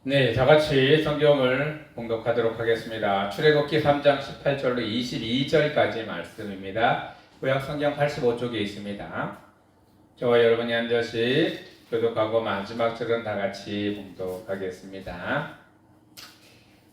네, 다 같이 성경을 봉독하도록 하겠습니다. 출애굽기 3장 18절로 22절까지 말씀입니다. 구약 성경 85쪽에 있습니다. 저와 여러분이 한 절씩 교독하고 마지막 절은 다 같이 봉독하겠습니다.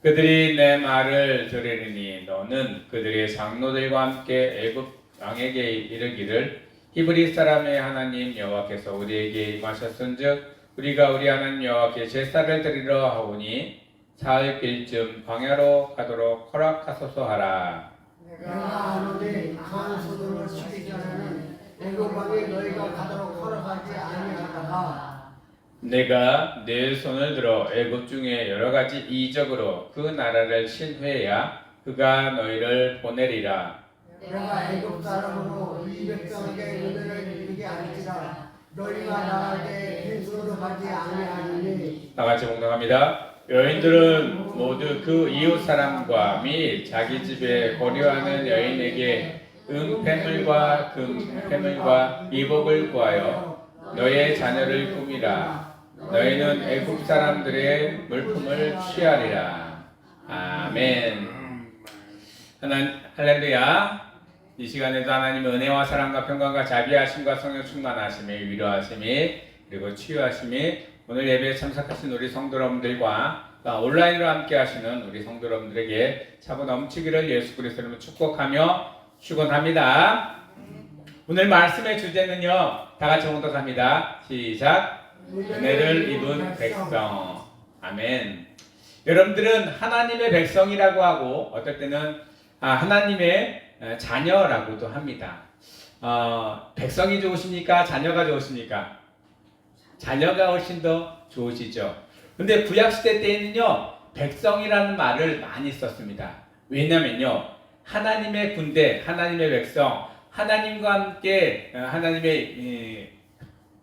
그들이 내 말을 들으리니 너는 그들의 장로들과 함께 애굽 왕에게 이르기를 히브리 사람의 하나님 여호와께서 우리에게 임하셨은즉 우리가 우리 하나님 여호와께 제사를 드리러 하오니 사흘 길쯤 광야로 가도록 허락하소서 하라. 내가 아노니 강소들을 치기 전에는 애굽 왕이 너희가 가도록 허락하지 아니하다가 내가 내 손을 들어 애굽 중에 여러 가지 이적으로 그 나라를 친 후에야 그가 너희를 보내리라. 내가 애굽 사람으로 이 백성에게 은혜를 이루게 할지라 너희가 나에게 빈손으로 가지 아니하니. 다 같이 봉독합니다. 여인들은 모두 그 이웃 사람과 및 자기 집에 거류하는 여인에게 은폐물과 금폐물과 이복을 구하여 너의 자녀를 꾸미라. 너희는 애굽 사람들의 물품을 취하리라. 아멘. 할렐루야. 이 시간에도 하나님의 은혜와 사랑과 평강과 자비하심과 성령 충만하심에 위로하심이 그리고 치유하심이 오늘 예배에 참석하신 우리 성도 여러분들과 온라인으로 함께 하시는 우리 성도 여러분들에게 차고 넘치기를 예수 그리스도로 축복하며 축원합니다. 오늘 말씀의 주제는요, 다 같이 봉독합니다. 시작. 은혜를 입은 백성. 아멘. 여러분들은 하나님의 백성이라고 하고 어떨 때는 하나님의 자녀라고도 합니다. 백성이 좋으십니까? 자녀가 좋으십니까? 자녀가 훨씬 더 좋으시죠. 근데 구약시대 때에는요, 백성이라는 말을 많이 썼습니다. 왜냐면요, 하나님의 군대, 하나님의 백성, 하나님과 함께 하나님의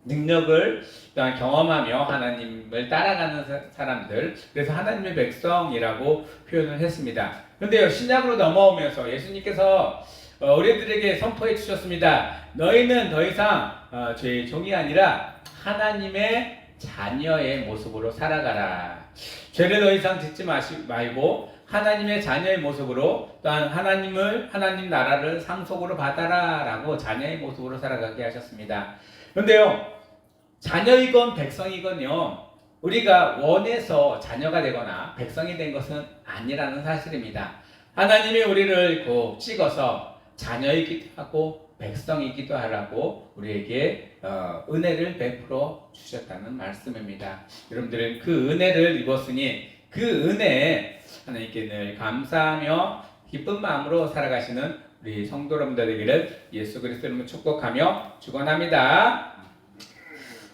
능력을 경험하며 하나님을 따라가는 사람들, 그래서 하나님의 백성이라고 표현을 했습니다. 그런데요, 신약으로 넘어오면서 예수님께서 우리들에게 선포해 주셨습니다. 너희는 더 이상 죄의 종이 아니라 하나님의 자녀의 모습으로 살아가라. 죄를 더 이상 짓지 말고 하나님의 자녀의 모습으로 또한 하나님 나라를 상속으로 받아라 라고 자녀의 모습으로 살아가게 하셨습니다. 그런데요, 자녀이건 백성이건요, 우리가 원해서 자녀가 되거나 백성이 된 것은 아니라는 사실입니다. 하나님이 우리를 꼭 찍어서 자녀이기도 하고 백성이기도 하라고 우리에게 은혜를 베풀어 주셨다는 말씀입니다. 여러분들은 그 은혜를 입었으니 그 은혜에 하나님께 늘 감사하며 기쁜 마음으로 살아가시는 우리 성도 여러분들 되기를 예수 그리스도로 축복하며 축원합니다.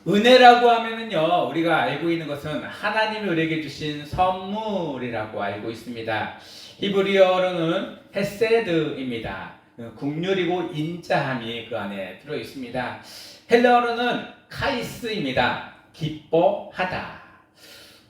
은혜라고 하면은요, 우리가 알고 있는 것은 하나님이 우리에게 주신 선물이라고 알고 있습니다. 히브리어로는 헤세드입니다. 긍휼이고 인자함이 그 안에 들어 있습니다. 헬라어로는 카이스입니다. 기뻐하다.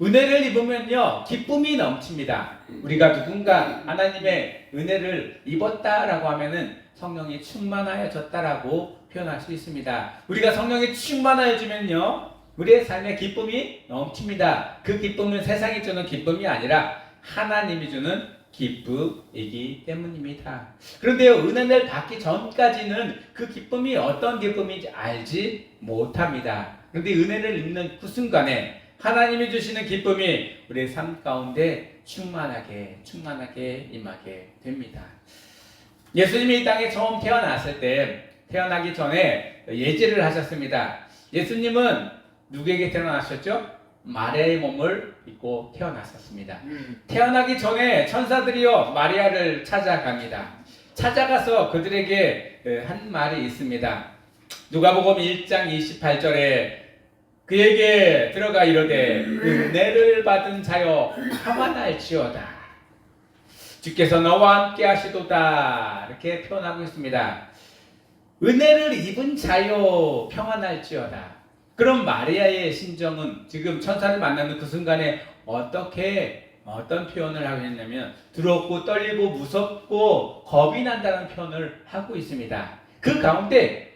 은혜를 입으면요, 기쁨이 넘칩니다. 우리가 누군가 하나님의 은혜를 입었다라고 하면은 성령이 충만하여졌다라고 표현할 수 있습니다. 우리가 성령이 충만하여지면요, 우리의 삶에 기쁨이 넘칩니다. 그 기쁨은 세상이 주는 기쁨이 아니라 하나님이 주는 기쁨이기 때문입니다. 그런데요, 은혜를 받기 전까지는 그 기쁨이 어떤 기쁨인지 알지 못합니다. 그런데 은혜를 입는 그 순간에 하나님이 주시는 기쁨이 우리의 삶 가운데 충만하게 임하게 됩니다. 예수님이 이 땅에 처음 태어났을 때, 태어나기 전에 예지를 하셨습니다. 예수님은 누구에게 태어나셨죠? 마리아의 몸을 입고 태어났었습니다. 태어나기 전에 천사들이요, 마리아를 찾아갑니다. 찾아가서 그들에게 한 말이 있습니다. 누가복음 1장 28절에 그에게 들어가 이르되 은혜를 받은 자여 평안할지어다. 주께서 너와 함께 하시도다. 이렇게 표현하고 있습니다. 은혜를 입은 자여 평안할지어다. 그럼 마리아의 심정은 지금 천사를 만나는 그 순간에 어떤 표현을 하고 있냐면 두렵고 떨리고 무섭고 겁이 난다는 표현을 하고 있습니다. 그 가운데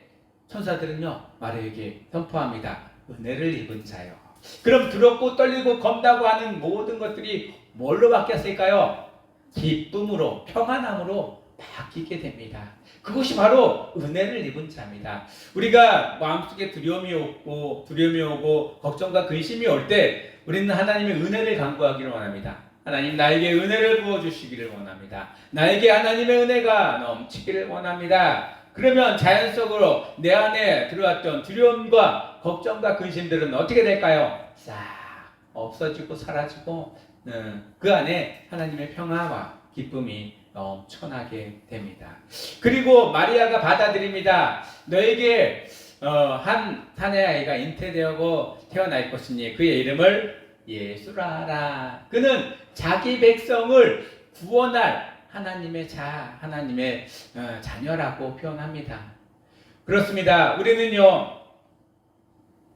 천사들은요, 마리아에게 선포합니다. 은혜를 입은 자요. 그럼 두렵고 떨리고 겁나고 하는 모든 것들이 뭘로 바뀌었을까요? 기쁨으로, 평안함으로 바뀌게 됩니다. 그것이 바로 은혜를 입은 자입니다. 우리가 마음속에 두려움이 오고 걱정과 근심이 올 때 우리는 하나님의 은혜를 간구하기를 원합니다. 하나님, 나에게 은혜를 부어주시기를 원합니다. 나에게 하나님의 은혜가 넘치기를 원합니다. 그러면 자연적으로 내 안에 들어왔던 두려움과 걱정과 근심들은 어떻게 될까요? 싹 없어지고 사라지고 그 안에 하나님의 평화와 기쁨이 넘쳐나게 됩니다. 그리고 마리아가 받아들입니다. 너에게 한 사내 아이가 잉태되고 태어날 것이니 그의 이름을 예수라 하라. 그는 자기 백성을 구원할 하나님의 자녀라고 표현합니다. 그렇습니다. 우리는요,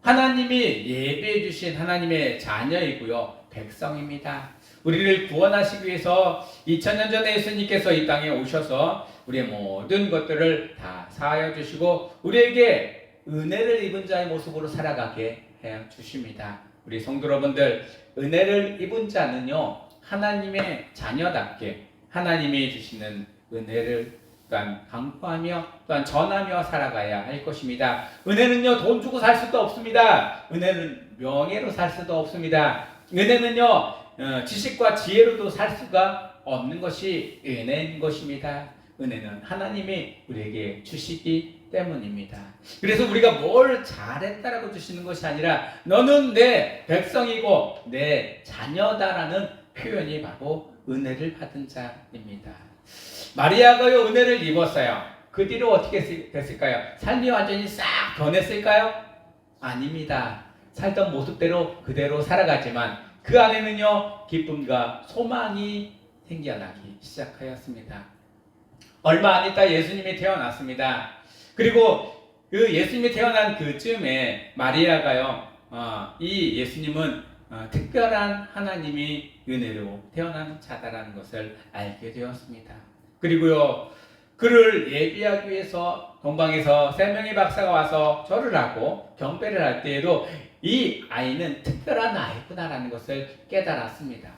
하나님이 예비해 주신 하나님의 자녀이고요, 백성입니다. 우리를 구원하시기 위해서 2000년 전에 예수님께서 이 땅에 오셔서 우리의 모든 것들을 다 사하여 주시고 우리에게 은혜를 입은 자의 모습으로 살아가게 해 주십니다. 우리 성도 여러분들, 은혜를 입은 자는요, 하나님의 자녀답게 하나님이 주시는 은혜를 또한 강구하며 또한 전하며 살아가야 할 것입니다. 은혜는요, 돈 주고 살 수도 없습니다. 은혜는 명예로 살 수도 없습니다. 은혜는요, 지식과 지혜로도 살 수가 없는 것이 은혜인 것입니다. 은혜는 하나님이 우리에게 주시기 때문입니다. 그래서 우리가 뭘 잘했다라고 주시는 것이 아니라 너는 내 백성이고 내 자녀다라는 표현이 바로 은혜를 받은 자입니다. 마리아가요, 은혜를 입었어요. 그 뒤로 어떻게 됐을까요? 삶이 완전히 싹 변했을까요? 아닙니다. 살던 모습대로 그대로 살아가지만 그 안에는요, 기쁨과 소망이 생겨나기 시작하였습니다. 얼마 안 있다 예수님이 태어났습니다. 그리고 그 예수님이 태어난 그쯤에 마리아가요, 이 예수님은 특별한 하나님이 은혜로 태어난 자다라는 것을 알게 되었습니다. 그리고요, 그를 예비하기 위해서 동방에서 3명의 박사가 와서 절을 하고 경배를 할 때에도 이 아이는 특별한 아이구나라는 것을 깨달았습니다.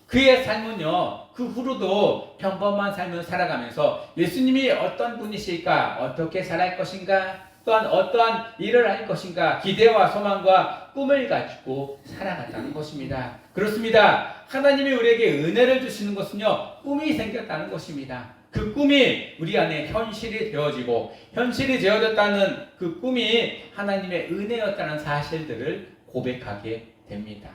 그의 삶은요, 그 후로도 평범한 삶을 살아가면서 예수님이 어떤 분이실까, 어떻게 살아갈 것인가, 또한 어떠한 일을 할 것인가, 기대와 소망과 꿈을 가지고 살아갔다는 것입니다. 그렇습니다. 하나님이 우리에게 은혜를 주시는 것은요, 꿈이 생겼다는 것입니다. 그 꿈이 우리 안에 현실이 되어지고 현실이 되어졌다는 그 꿈이 하나님의 은혜였다는 사실들을 고백하게 됩니다.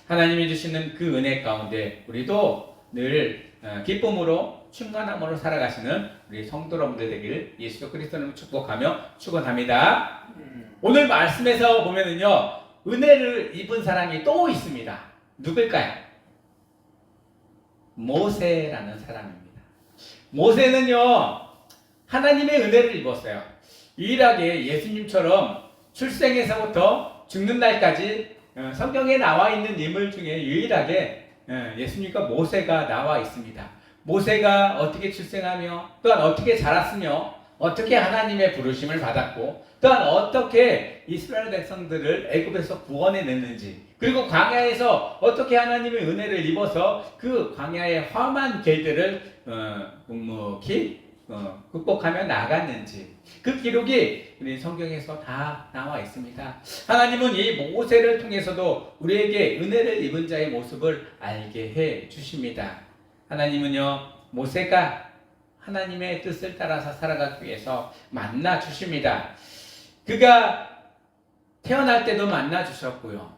하나님이 주시는 그 은혜 가운데 우리도 늘 기쁨으로 충만함으로 살아가시는 우리 성도 여러분들 되기를 예수 그리스도를 축복하며 축원합니다. 오늘 말씀에서 보면은요, 은혜를 입은 사람이 또 있습니다. 누굴까요? 모세라는 사람입니다. 모세는요, 하나님의 은혜를 입었어요. 유일하게 예수님처럼 출생에서부터 죽는 날까지 성경에 나와 있는 인물 중에 유일하게 예수님과 모세가 나와 있습니다. 모세가 어떻게 출생하며 또한 어떻게 자랐으며 어떻게 하나님의 부르심을 받았고 또한 어떻게 이스라엘 백성들을 애굽에서 구원해냈는지, 그리고 광야에서 어떻게 하나님의 은혜를 입어서 그 광야의 험한 길들을 묵묵히 극복하며 나갔는지, 그 기록이 우리 성경에서 다 나와 있습니다. 하나님은 이 모세를 통해서도 우리에게 은혜를 입은 자의 모습을 알게 해 주십니다. 하나님은요, 모세가 하나님의 뜻을 따라서 살아가기 위해서 만나 주십니다. 그가 태어날 때도 만나 주셨고요,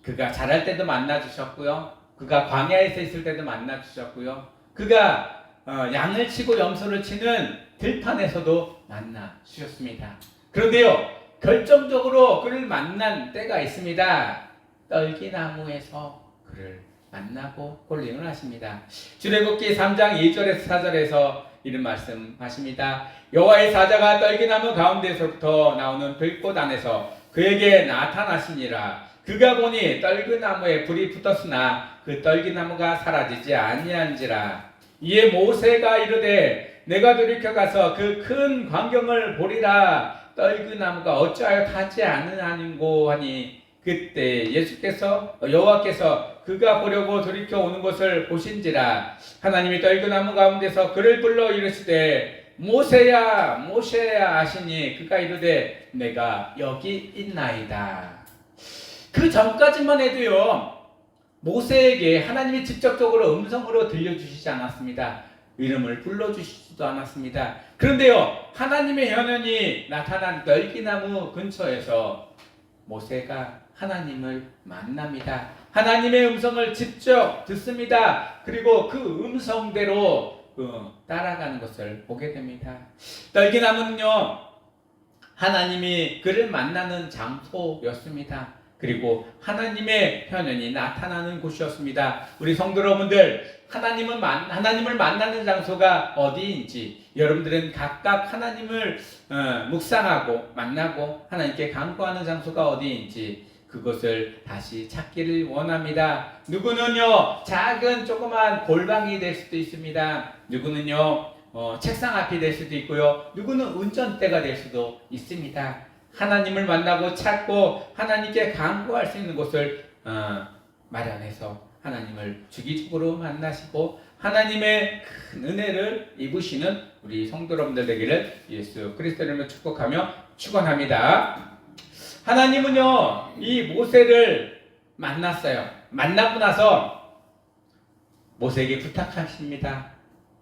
그가 자랄 때도 만나 주셨고요, 그가 광야에서 있을 때도 만나 주셨고요, 그가 양을 치고 염소를 치는 들판에서도 만나 주셨습니다. 그런데요, 결정적으로 그를 만난 때가 있습니다. 떨기나무에서 그를 만나고 콜링을 하십니다. 출애굽기 3장 2절에서 4절에서 이런 말씀하십니다. 여호와의 사자가 떨기나무 가운데서부터 나오는 들꽃 안에서 그에게 나타나시니라. 그가 보니 떨기나무에 불이 붙었으나 그 떨기나무가 사라지지 아니한지라. 이에 모세가 이르되 내가 돌이켜 가서 그 큰 광경을 보리라. 떨기나무가 어찌하여 타지 않으하는고 하니 그때 여호와께서 그가 보려고 돌이켜 오는 것을 보신지라. 하나님이 떨그나무 가운데서 그를 불러 이르시되 모세야 모세야 하시니 그가 이르되 내가 여기 있나이다. 그 전까지만 해도요, 모세에게 하나님이 직접적으로 음성으로 들려주시지 않았습니다. 이름을 불러주시지도 않았습니다. 그런데요, 하나님의 현현이 나타난 넓기나무 근처에서 모세가 하나님을 만납니다. 하나님의 음성을 직접 듣습니다. 그리고 그 음성대로 따라가는 것을 보게 됩니다. 떨기나무는요, 하나님이 그를 만나는 장소였습니다. 그리고 하나님의 현현이 나타나는 곳이었습니다. 우리 성도 여러분들, 하나님을 만나는 장소가 어디인지 여러분들은 각각 하나님을 묵상하고 만나고 하나님께 간구하는 장소가 어디인지 그것을 다시 찾기를 원합니다. 누구는요, 작은 조그만 골방이 될 수도 있습니다. 누구는요, 책상 앞이 될 수도 있고요. 누구는 운전대가 될 수도 있습니다. 하나님을 만나고 찾고 하나님께 간구할 수 있는 곳을 마련해서 하나님을 주기적으로 만나시고 하나님의 큰 은혜를 입으시는 우리 성도 여러분들 되기를 예수 그리스도 이름으로 축복하며 축원합니다. 하나님은요, 이 모세를 만났어요. 만나고 나서 모세에게 부탁하십니다.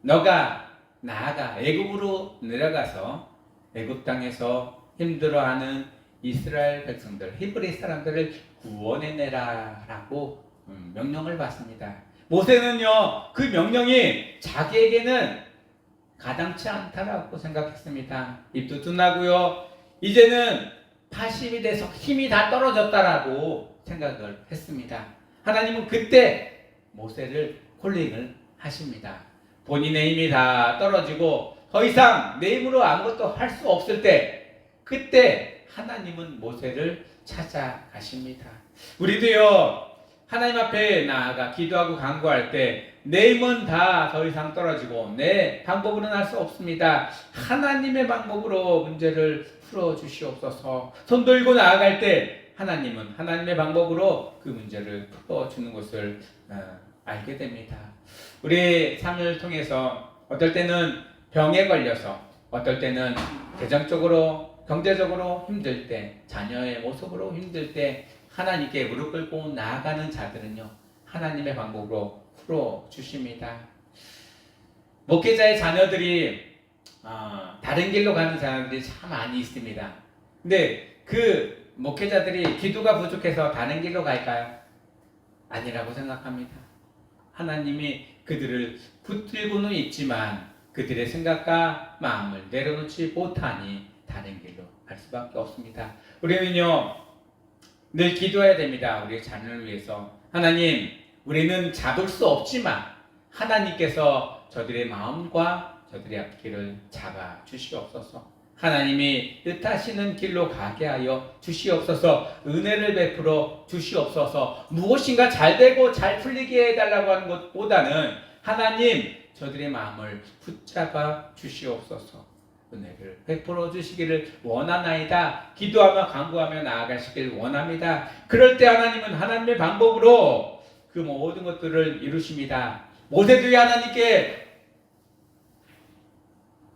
너가 나아가 애굽으로 내려가서 애굽 땅에서 힘들어하는 이스라엘 백성들, 히브리 사람들을 구원해내라 라고 명령을 받습니다. 모세는요, 그 명령이 자기에게는 가당치 않다라고 생각했습니다. 입도 둔하고요, 이제는 80이 돼서 힘이 다 떨어졌다라고 생각을 했습니다. 하나님은 그때 모세를 콜링을 하십니다. 본인의 힘이 다 떨어지고 더 이상 내 힘으로 아무것도 할 수 없을 때, 그때 하나님은 모세를 찾아가십니다. 우리도요, 하나님 앞에 나아가 기도하고 간구할 때 내 힘은 다 더 이상 떨어지고 내 방법으로는 할 수 없습니다. 하나님의 방법으로 문제를 풀어주시옵소서. 손 들고 나아갈 때 하나님은 하나님의 방법으로 그 문제를 풀어주는 것을 알게 됩니다. 우리 삶을 통해서 어떨 때는 병에 걸려서, 어떨 때는 재정적으로 경제적으로 힘들 때, 자녀의 모습으로 힘들 때 하나님께 무릎 꿇고 나아가는 자들은요, 하나님의 방법으로 풀어주십니다. 목회자의 자녀들이 다른 길로 가는 자녀들이 참 많이 있습니다. 근데 그 목회자들이 기도가 부족해서 다른 길로 갈까요? 아니라고 생각합니다. 하나님이 그들을 붙들고는 있지만 그들의 생각과 마음을 내려놓지 못하니 다른 길로 갈 수밖에 없습니다. 우리는요, 늘 기도해야 됩니다. 우리 자녀를 위해서. 하나님, 우리는 잡을 수 없지만 하나님께서 저들의 마음과 저들의 앞길을 잡아 주시옵소서. 하나님이 뜻하시는 길로 가게 하여 주시옵소서. 은혜를 베풀어 주시옵소서. 무엇인가 잘 되고 잘 풀리게 해달라고 하는 것보다는 하나님, 저들의 마음을 붙잡아 주시옵소서. 은혜를 베풀어 주시기를 원하나이다. 기도하며 간구하며 나아가시길 원합니다. 그럴 때 하나님은 하나님의 방법으로 그 모든 것들을 이루십니다. 모세도 하나님께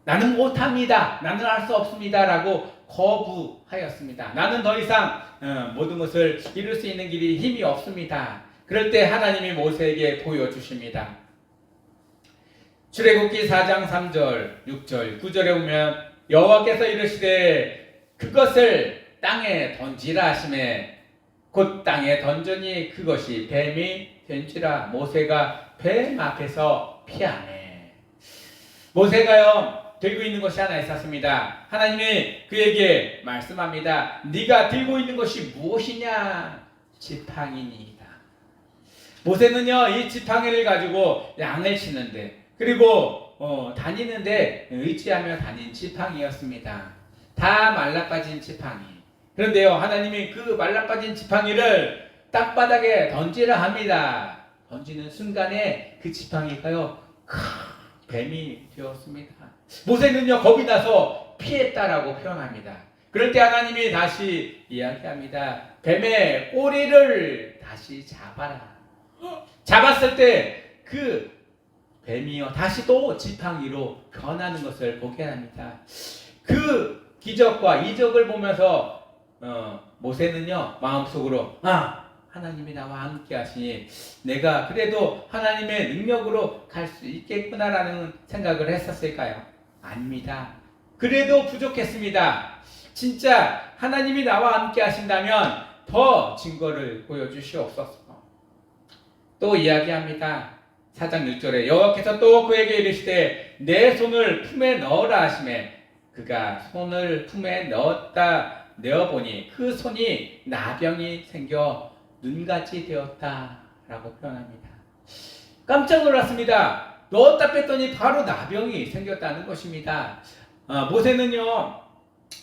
나는 못합니다, 나는 할 수 없습니다 라고 거부하였습니다. 나는 더 이상 모든 것을 이룰 수 있는 길이 힘이 없습니다. 그럴 때 하나님이 모세에게 보여주십니다. 출애굽기 4장 3절, 6절, 9절에 보면 여호와께서 이르시되 그것을 땅에 던지라 하시매 곧 땅에 던져니 그것이 뱀이 된지라. 모세가 뱀 앞에서 피하네. 모세가요, 들고 있는 것이 하나 있었습니다. 하나님이 그에게 말씀합니다. 네가 들고 있는 것이 무엇이냐? 지팡이니이다. 모세는요, 이 지팡이를 가지고 양을 치는데, 그리고 다니는데 의지하며 다닌 지팡이였습니다. 다 말라빠진 지팡이. 그런데요, 하나님이 그 말라빠진 지팡이를 땅바닥에 던지라 합니다. 던지는 순간에 그 지팡이가요, 큰 뱀이 되었습니다. 모세는요, 겁이 나서 피했다라고 표현합니다. 그럴 때 하나님이 다시 이야기합니다. 뱀의 꼬리를 다시 잡아라. 잡았을 때 그 뱀이요 다시 또 지팡이로 변하는 것을 보게 합니다. 그 기적과 이적을 보면서 모세는요 마음속으로 하나님이 나와 함께 하시니 내가 그래도 하나님의 능력으로 갈 수 있겠구나라는 생각을 했었을까요? 아닙니다. 그래도 부족했습니다. 진짜 하나님이 나와 함께 하신다면 더 증거를 보여주시옵소서. 또 이야기합니다. 4장 6절에 여호와께서 또 그에게 이르시되 내 손을 품에 넣으라 하시매 그가 손을 품에 넣어보니 그 손이 나병이 생겨 눈같이 되었다 라고 표현합니다. 깜짝 놀랐습니다. 넣었다 뺐더니 바로 나병이 생겼다는 것입니다. 모세는요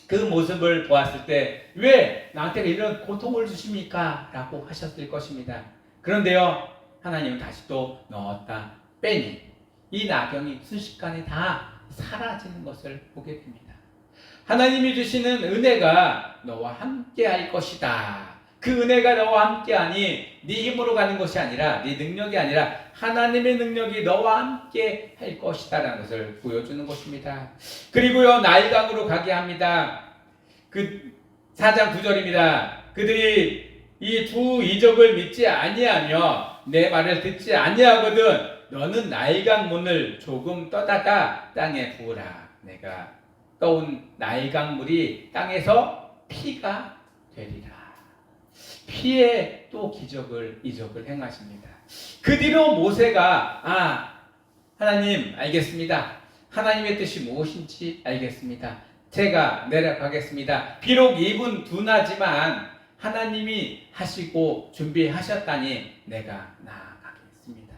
그 모습을 보았을 때 왜 나한테 이런 고통을 주십니까? 라고 하셨을 것입니다. 그런데요 하나님은 다시 또 넣었다 빼니 이 나병이 순식간에 다 사라지는 것을 보게 됩니다. 하나님이 주시는 은혜가 너와 함께 할 것이다. 그 은혜가 너와 함께하니 네 힘으로 가는 것이 아니라 네 능력이 아니라 하나님의 능력이 너와 함께 할 것이다 라는 것을 보여주는 것입니다. 그리고요 나일강으로 가게 합니다. 그 4장 9절입니다. 그들이 이 두 이적을 믿지 아니하며 내 말을 듣지 아니하거든 너는 나일강 문을 조금 떠다가 땅에 부으라. 내가 떠온 나일강 물이 땅에서 피가 되리라. 피에 또 이적을 행하십니다. 그 뒤로 모세가 하나님 알겠습니다. 하나님의 뜻이 무엇인지 알겠습니다. 제가 내려가겠습니다. 비록 입은 둔하지만 하나님이 하시고 준비하셨다니 내가 나아가겠습니다.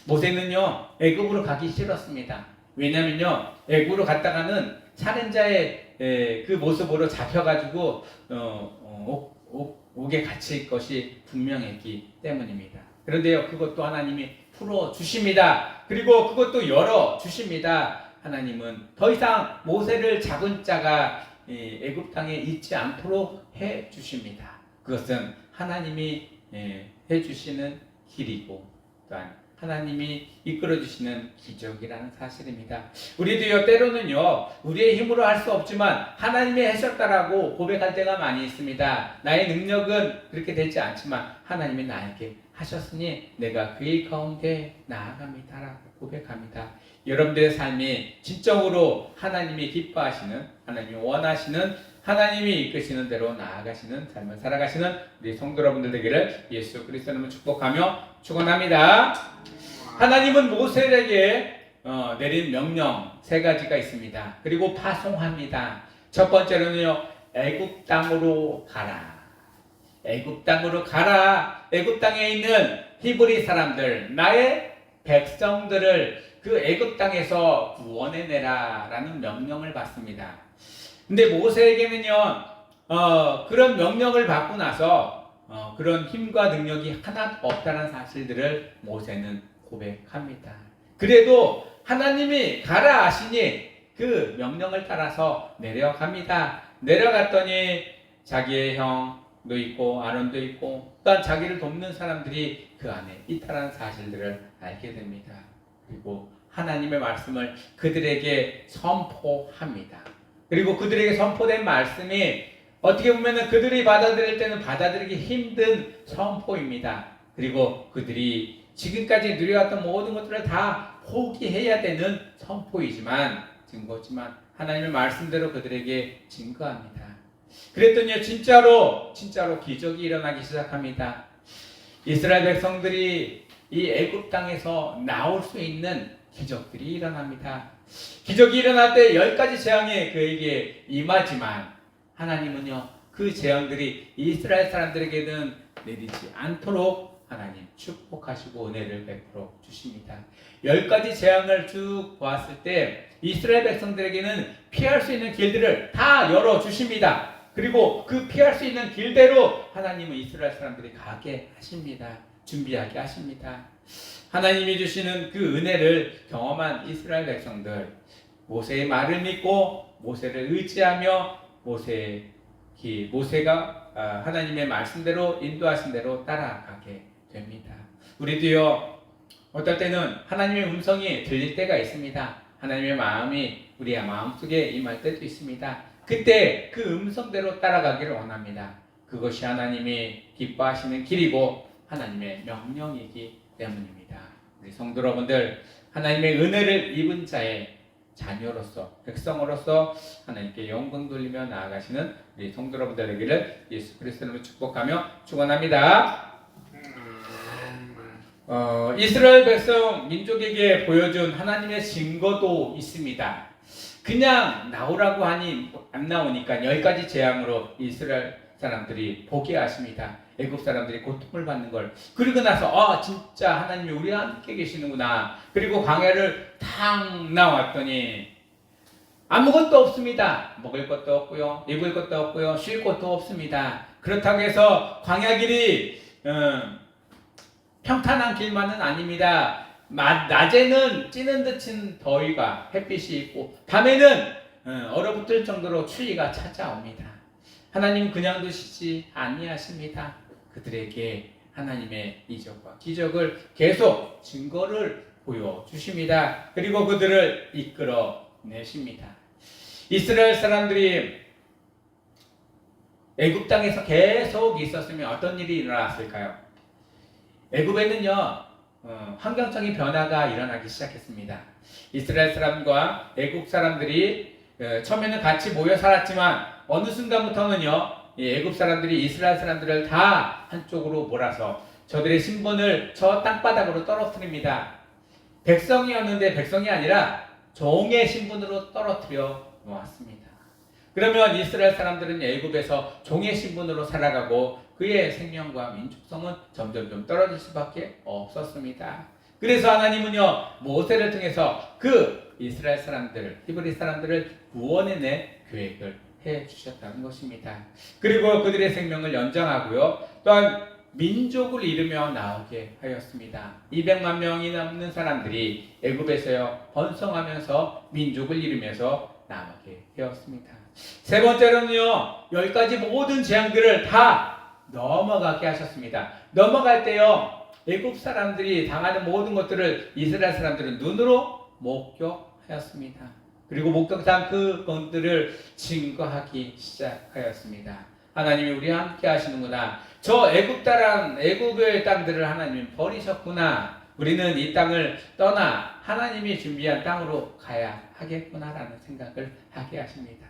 모세는요 애굽으로 가기 싫었습니다. 왜냐면요 애굽으로 갔다가는 살인자의 그 모습으로 잡혀가지고 옥에 갇힐 것이 분명했기 때문입니다. 그런데요 그것도 하나님이 풀어주십니다. 그리고 그것도 열어주십니다. 하나님은 더 이상 모세를 잡은 자가 애굽 땅에 있지 않도록 해주십니다. 그것은 하나님이 해주시는 길이고 또한 하나님이 이끌어주시는 기적이라는 사실입니다. 우리도요 때로는요 우리의 힘으로 할 수 없지만 하나님이 하셨다라고 고백할 때가 많이 있습니다. 나의 능력은 그렇게 되지 않지만 하나님이 나에게 하셨으니 내가 그 일 가운데 나아갑니다 라고 고백합니다. 여러분들의 삶이 진정으로 하나님이 기뻐하시는 하나님이 원하시는 하나님이 이끄시는 대로 나아가시는 삶을 살아가시는 우리 성도 여러분들 되기를 예수 그리스도 이름으로 축복하며 축원합니다. 하나님은 모세에게 내린 명령 3가지가 있습니다. 그리고 파송합니다. 첫 번째로는요 애굽 땅으로 가라. 애굽 땅으로 가라. 애굽 땅에 있는 히브리 사람들 나의 백성들을 그 애굽 땅에서 구원해내라 라는 명령을 받습니다. 근데 모세에게는요 그런 명령을 받고 나서 그런 힘과 능력이 하나도 없다는 사실들을 모세는 고백합니다. 그래도 하나님이 가라 하시니 그 명령을 따라서 내려갑니다. 내려갔더니 자기의 형도 있고 아론도 있고 또한 자기를 돕는 사람들이 그 안에 있다는 사실들을 알게 됩니다. 그리고 하나님의 말씀을 그들에게 선포합니다. 그리고 그들에게 선포된 말씀이 어떻게 보면 그들이 받아들일 때는 받아들이기 힘든 선포입니다. 그리고 그들이 지금까지 누려왔던 모든 것들을 다 포기해야 되는 선포이지만 증거지만 하나님의 말씀대로 그들에게 증거합니다. 그랬더니 진짜로 기적이 일어나기 시작합니다. 이스라엘 백성들이 이 애굽 땅에서 나올 수 있는 기적들이 일어납니다. 기적이 일어날 때 10가지 재앙이 그에게 임하지만 하나님은요 그 재앙들이 이스라엘 사람들에게는 내리지 않도록 하나님 축복하시고 은혜를 베풀어 주십니다. 10가지 재앙을 쭉 보았을 때 이스라엘 백성들에게는 피할 수 있는 길들을 다 열어 주십니다. 그리고 그 피할 수 있는 길대로 하나님은 이스라엘 사람들이 가게 하십니다. 준비하게 하십니다. 하나님이 주시는 그 은혜를 경험한 이스라엘 백성들 모세의 말을 믿고 모세를 의지하며 모세가 하나님의 말씀대로 인도하신 대로 따라가게 됩니다. 우리도요, 어떨 때는 하나님의 음성이 들릴 때가 있습니다. 하나님의 마음이 우리의 마음속에 임할 때도 있습니다. 그때 그 음성대로 따라가기를 원합니다. 그것이 하나님이 기뻐하시는 길이고 하나님의 명령이기 때문입니다. 우리 성도 여러분들, 하나님의 은혜를 입은 자의 자녀로서, 백성으로서 하나님께 영광 돌리며 나아가시는 우리 성도 여러분들 되기를 예수 그리스도로 축복하며 축원합니다. 이스라엘 백성 민족에게 보여준 하나님의 증거도 있습니다. 그냥 나오라고 하니 안 나오니까 10가지 재앙으로 이스라엘 사람들이 포기하십니다. 애굽 사람들이 고통을 받는 걸. 그리고 나서 진짜 하나님이 우리와 함께 계시는구나. 그리고 광야를 탁 나왔더니 아무것도 없습니다. 먹을 것도 없고요, 입을 것도 없고요, 쉴 것도 없습니다. 그렇다고 해서 광야 길이 평탄한 길만은 아닙니다. 낮에는 찌는 듯한 더위가 햇빛이 있고 밤에는 얼어붙을 정도로 추위가 찾아옵니다. 하나님 그냥 두시지 아니하십니다. 그들에게 하나님의 이적과 기적을 계속 증거를 보여주십니다. 그리고 그들을 이끌어내십니다. 이스라엘 사람들이 애굽 땅에서 계속 있었으면 어떤 일이 일어났을까요? 애굽에는요, 환경적인 변화가 일어나기 시작했습니다. 이스라엘 사람과 애굽 사람들이 처음에는 같이 모여 살았지만 어느 순간부터는요, 애굽 사람들이 이스라엘 사람들을 다 한쪽으로 몰아서 저들의 신분을 저 땅바닥으로 떨어뜨립니다. 백성이었는데 백성이 아니라 종의 신분으로 떨어뜨려 놓았습니다. 그러면 이스라엘 사람들은 애굽에서 종의 신분으로 살아가고 그의 생명과 민족성은 점점 떨어질 수밖에 없었습니다. 그래서 하나님은요, 모세를 통해서 그 이스라엘 사람들을, 히브리 사람들을 구원해낼 계획을 해주셨다는 것입니다. 그리고 그들의 생명을 연장하고요, 또한 민족을 이루며 나오게 하였습니다. 200만 명이 넘는 사람들이 애굽에서요 번성하면서 민족을 이루면서 나오게 되었습니다. 세 번째로는요, 10가지 모든 재앙들을 다 넘어가게 하셨습니다. 넘어갈 때요, 애굽 사람들이 당하는 모든 것들을 이스라엘 사람들은 눈으로 목격하였습니다. 그리고 목격한 그 것들을 증거하기 시작하였습니다. 하나님이 우리와 함께 하시는구나. 저 애굽의 땅들을 하나님이 버리셨구나. 우리는 이 땅을 떠나 하나님이 준비한 땅으로 가야 하겠구나라는 생각을 하게 하십니다.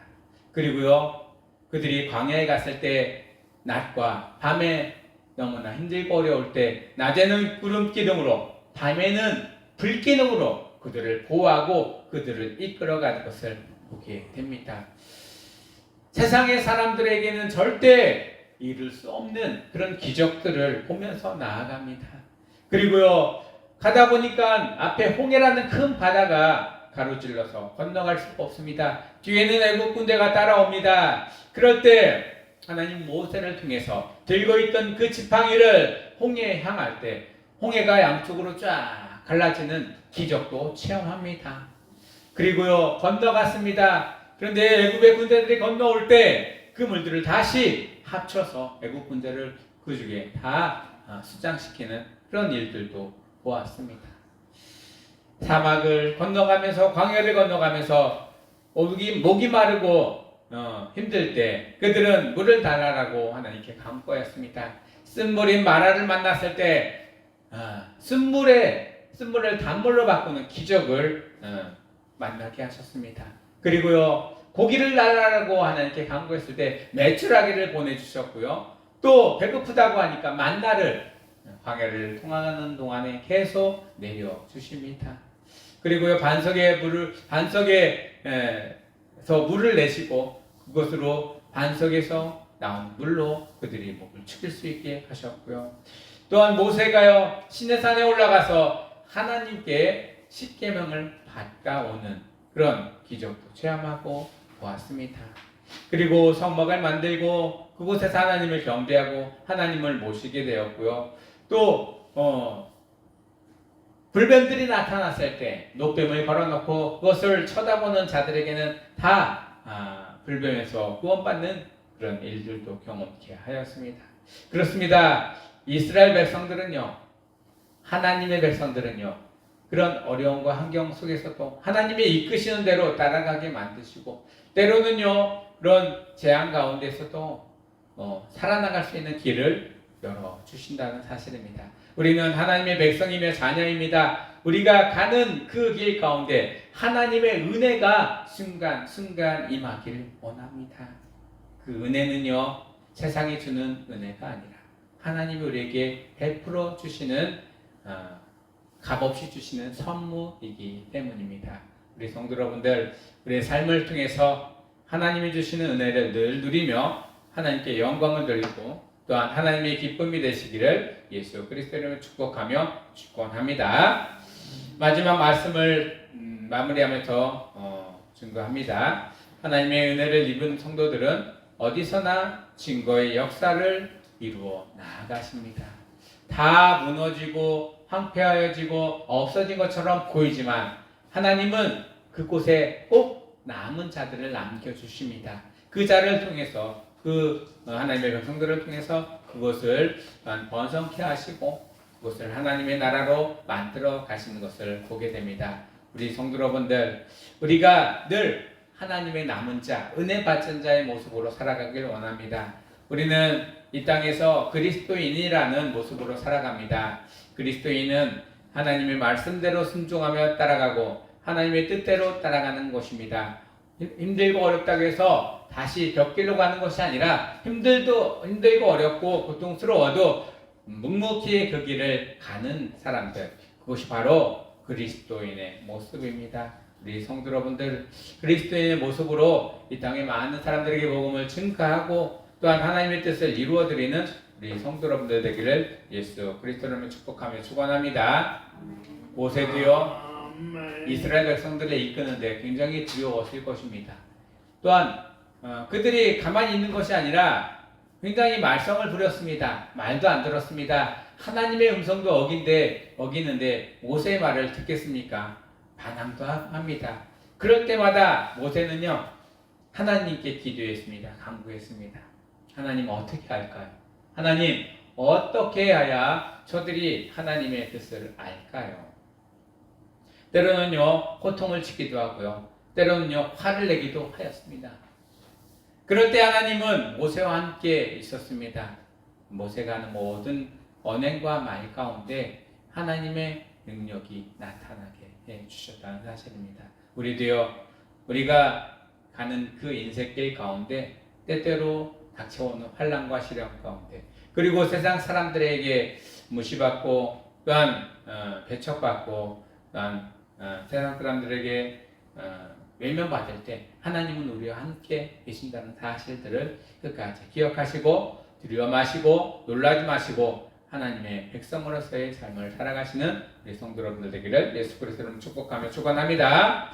그리고요, 그들이 광야에 갔을 때 낮과 밤에 너무나 힘들고 어려울 때 낮에는 구름 기둥으로 밤에는 불 기둥으로 그들을 보호하고 그들을 이끌어가는 것을 보게 됩니다. 세상의 사람들에게는 절대 이룰 수 없는 그런 기적들을 보면서 나아갑니다. 그리고요, 가다 보니까 앞에 홍해라는 큰 바다가 가로질러서 건너갈 수가 없습니다. 뒤에는 애국 군대가 따라옵니다. 그럴 때 하나님 모세를 통해서 들고 있던 그 지팡이를 홍해에 향할 때 홍해가 양쪽으로 쫙 갈라지는 기적도 체험합니다. 그리고요, 건너갔습니다. 그런데 애굽의 군대들이 건너올 때 그 물들을 다시 합쳐서 애굽 군대를 그 중에 다 수장시키는 그런 일들도 보았습니다. 사막을 건너가면서 광야를 건너가면서 목이 마르고 힘들 때 그들은 물을 달라라고 하나님께 간구하였습니다. 쓴물인 마라를 만났을 때 쓴물을 단물로 바꾸는 기적을 만나게 하셨습니다. 그리고요, 고기를 달라라고 하나님께 간구했을 때 메추라기를 보내주셨고요, 또 배고프다고 하니까 만나를 광야를 통하는 동안에 계속 내려주십니다. 그리고요, 반석에서 물을 내시고 그것으로 반석에서 나온 물로 그들이 목을 축일 수 있게 하셨고요. 또한 모세가요, 시내산에 올라가서 하나님께 십계명을 받아오는 그런 기적도 체험하고 보았습니다. 그리고 성막을 만들고 그곳에서 하나님을 경배하고 하나님을 모시게 되었고요. 또 불뱀들이 나타났을 때 노뱀을 걸어놓고 그것을 쳐다보는 자들에게는 다 불뱀에서 구원받는 그런 일들도 경험케 하였습니다. 그렇습니다. 이스라엘 백성들은요, 하나님의 백성들은요, 그런 어려움과 환경 속에서도 하나님의 이끄시는 대로 따라가게 만드시고, 때로는요, 그런 재앙 가운데서도 살아나갈 수 있는 길을 열어주신다는 사실입니다. 우리는 하나님의 백성이며 자녀입니다. 우리가 가는 그 길 가운데 하나님의 은혜가 순간순간 임하기를 원합니다. 그 은혜는요, 세상이 주는 은혜가 아니라 하나님이 우리에게 베풀어 주시는, 값없이 주시는 선물이기 때문입니다. 우리 성도 여러분들, 우리의 삶을 통해서 하나님이 주시는 은혜를 늘 누리며 하나님께 영광을 돌리고 또한 하나님의 기쁨이 되시기를 예수 그리스도 이름으로 축복하며 축원합니다. 마지막 말씀을 마무리하면서 증거합니다. 하나님의 은혜를 입은 성도들은 어디서나 증거의 역사를 이루어 나아가십니다. 다 무너지고 황폐하여지고 없어진 것처럼 보이지만 하나님은 그곳에 꼭 남은 자들을 남겨주십니다. 그 자를 통해서, 그 하나님의 백성들을 통해서 그것을 번성케 하시고 그것을 하나님의 나라로 만들어 가시는 것을 보게 됩니다. 우리 성도 여러분들, 우리가 늘 하나님의 남은 자, 은혜 받은 자의 모습으로 살아가길 원합니다. 우리는 이 땅에서 그리스도인이라는 모습으로 살아갑니다. 그리스도인은 하나님의 말씀대로 순종하며 따라가고 하나님의 뜻대로 따라가는 것입니다. 힘들고 어렵다고 해서 다시 벽길로 가는 것이 아니라 힘들고 어렵고 고통스러워도 묵묵히 그 길을 가는 사람들, 그것이 바로 그리스도인의 모습입니다. 우리 성도 여러분들, 그리스도인의 모습으로 이 땅의 많은 사람들에게 복음을 증거하고 또한 하나님의 뜻을 이루어드리는 우리 성도 여러분들 되기를 예수 그리스도를 축복하며 축원합니다. 모세도요, 이스라엘 백성들을 이끄는데 굉장히 두려웠을 것입니다. 또한 그들이 가만히 있는 것이 아니라 굉장히 말썽을 부렸습니다. 말도 안 들었습니다. 하나님의 음성도 어기는데 모세의 말을 듣겠습니까? 반항도 합니다. 그럴 때마다 모세는요, 하나님께 기도했습니다. 간구했습니다. 하나님 어떻게 할까요? 하나님 어떻게 해야 저들이 하나님의 뜻을 알까요? 때로는요, 고통을 치기도 하고요, 때로는요, 화를 내기도 하였습니다. 그럴 때 하나님은 모세와 함께 있었습니다. 모세가 하는 모든 언행과 말 가운데 하나님의 능력이 나타나게 해주셨다는 사실입니다. 우리도요, 우리가 가는 그 인생길 가운데 때때로 닥쳐오는 환난과 시련 가운데, 그리고 세상 사람들에게 무시받고 또한 배척받고 또한 세상 사람들에게 외면받을 때 하나님은 우리와 함께 계신다는 사실들을 끝까지 기억하시고 두려워 마시고 놀라지 마시고 하나님의 백성으로서의 삶을 살아가시는 우리 성도 여러분들 되기를 예수 그리스도로 축복하며 축원합니다.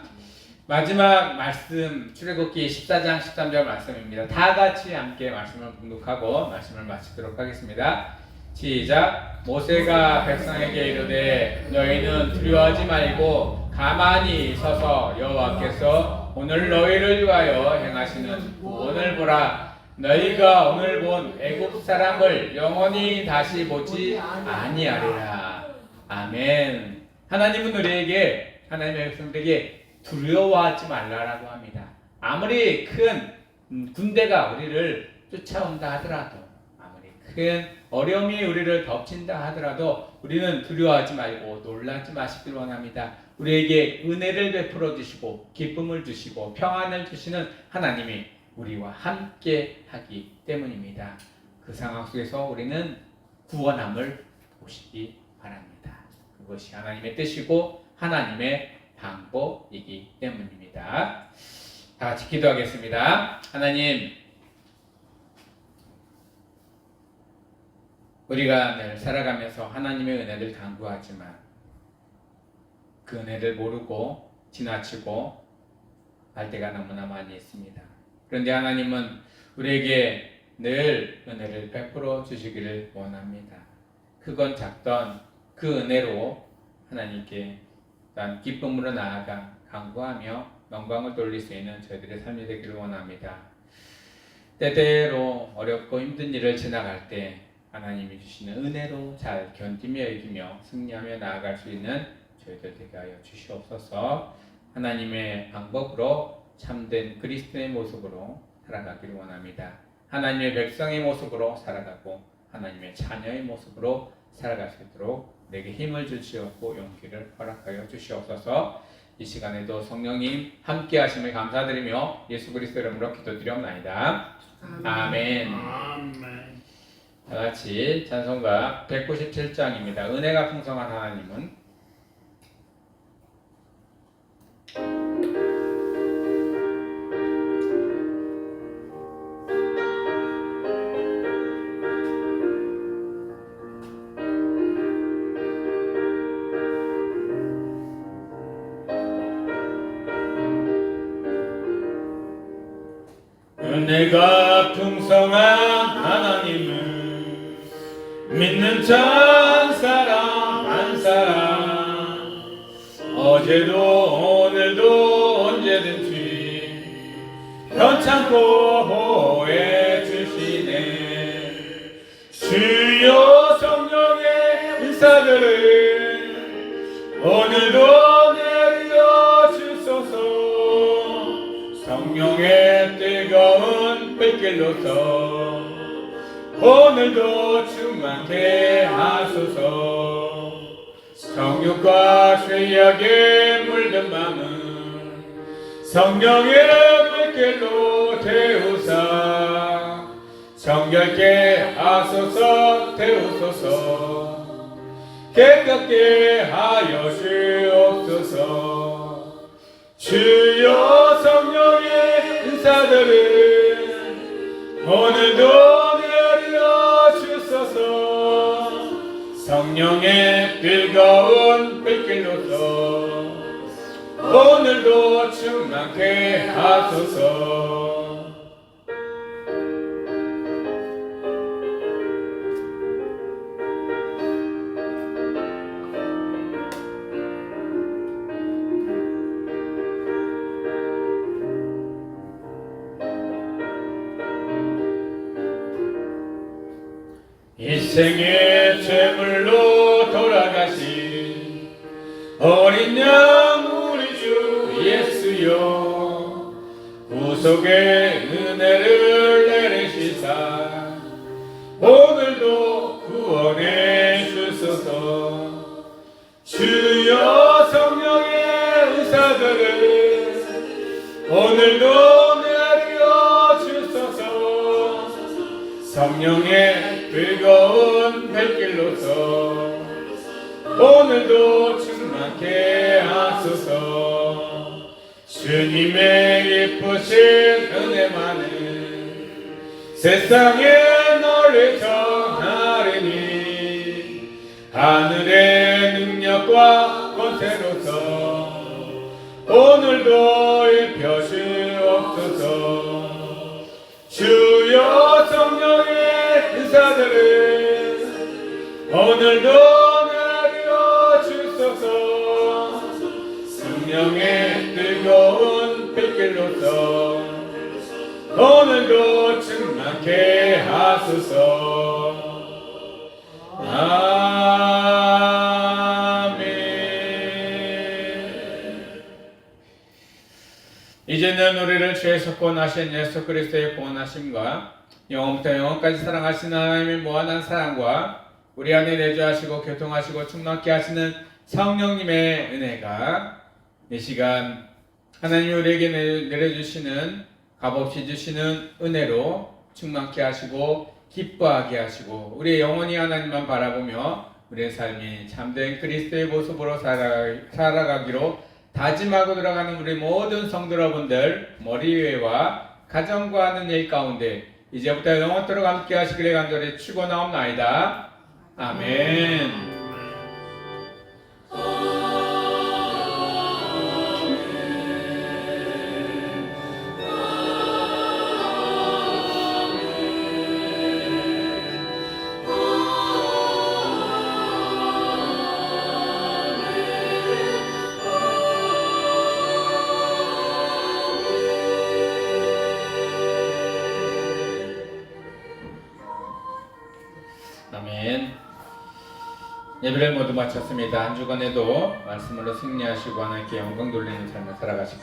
마지막 말씀, 출애굽기 14장 13절 말씀입니다. 다 같이 함께 말씀을 봉독하고 말씀을 마치도록 하겠습니다. 시작. 모세가 백성에게 이르되 너희는 두려워하지 말고 가만히 서서 여호와께서 오늘 너희를 위하여 행하시는 구원을 보라. 너희가 오늘 본 애굽 사람을 영원히 다시 보지 아니하리라. 아멘. 하나님은 우리에게, 하나님의 백성들에게 두려워하지 말라라고 합니다. 아무리 큰 군대가 우리를 쫓아온다 하더라도, 아무리 큰 어려움이 우리를 덮친다 하더라도 우리는 두려워하지 말고 놀라지 마시길 원합니다. 우리에게 은혜를 베풀어 주시고 기쁨을 주시고 평안을 주시는 하나님이 우리와 함께 하기 때문입니다. 그 상황 속에서 우리는 구원함을 보시기 바랍니다. 그것이 하나님의 뜻이고 하나님의 방법이기 때문입니다. 다 같이 기도하겠습니다. 하나님, 우리가 늘 살아가면서 하나님의 은혜를 간구하지만 그 은혜를 모르고 지나치고 할 때가 너무나 많이 있습니다. 그런데 하나님은 우리에게 늘 은혜를 베풀어 주시기를 원합니다. 크건 작던 그 은혜로 하나님께 난 기쁨으로 나아가 간구하며 영광을 돌릴 수 있는 저희들의 삶이 되기를 원합니다. 때때로 어렵고 힘든 일을 지나갈 때 하나님이 주시는 은혜로 잘 견디며 이기며 승리하며 나아갈 수 있는 저희들 되게 하여 주시옵소서. 하나님의 방법으로 참된 그리스도의 모습으로 살아가기를 원합니다. 하나님의 백성의 모습으로 살아가고 하나님의 자녀의 모습으로 살아갈 수 있도록 내게 힘을 주시옵고 용기를 허락하여 주시옵소서. 이 시간에도 성령님 함께 하심을 감사드리며 예수 그리스도 이름으로 기도드리옵나이다. 아멘. 다 같이 찬송가 197장입니다. 은혜가 풍성한 하나님은. 은혜가 풍성한 하나님은 믿는 자 사람 한 사람 어제도 오늘도 언제든지 편찮고 호해 주시네. 주여 성령의 은사들을 오늘도 내려 주소서. 성령의 뜨거운 불길로서 오늘도 충만케 하소서. 정욕과 죄악에 물든 마음은 성령의 불길로 태우사 정결케 하소서. 태우소서. 깨끗게 하여 주옵소서. 주여 성령의 은사들을 오늘도 내려 주소서. 성령의 뜨거운 불길로서 오늘도 충만케 하소서. 인생의 제물로 돌아가신 어린 양 우리 주 예수여, 구속의 은혜를 내리시사 오늘도 구원해 주소서. 주여 성령의 은사들을 오늘도 내려 주소서. 성령의 뜨거운 발길로서 오늘도 충만케 하소서. 주님의 예쁘신 은혜만은 세상에 널리 전하리니 하늘의 능력과 권세로서 오늘도 입혀 주옵소서. 주여 성령의 은사들을 오늘도 내려 주소서. 성령의 뜨거운 불길로서 오늘도 충만케 하소서. 아멘. 이제는 우리를 죄에서 구원하신 예수 그리스도의 구원하심과 영원부터 영원까지 사랑하시는 하나님의 무한한 사랑과 우리 안에 내주하시고 교통하시고 충만케 하시는 성령님의 은혜가 이 시간 하나님이 우리에게 내려주시는 값없이 주시는 은혜로 충만케 하시고 기뻐하게 하시고 우리의 영혼이 하나님만 바라보며 우리의 삶이 참된 그리스도의 모습으로 살아가기로 다짐하고 들어가는 우리 모든 성도 여러분들 머리 위에와 가정과 하는 일 가운데 이제부터 영원토록 함께 하시기를 간절히 축원하옵나이다. 아멘. 예배를 모두 마쳤습니다. 한 주간에도 말씀으로 승리하시고 하나님께 영광 돌리는 삶을 살아가시길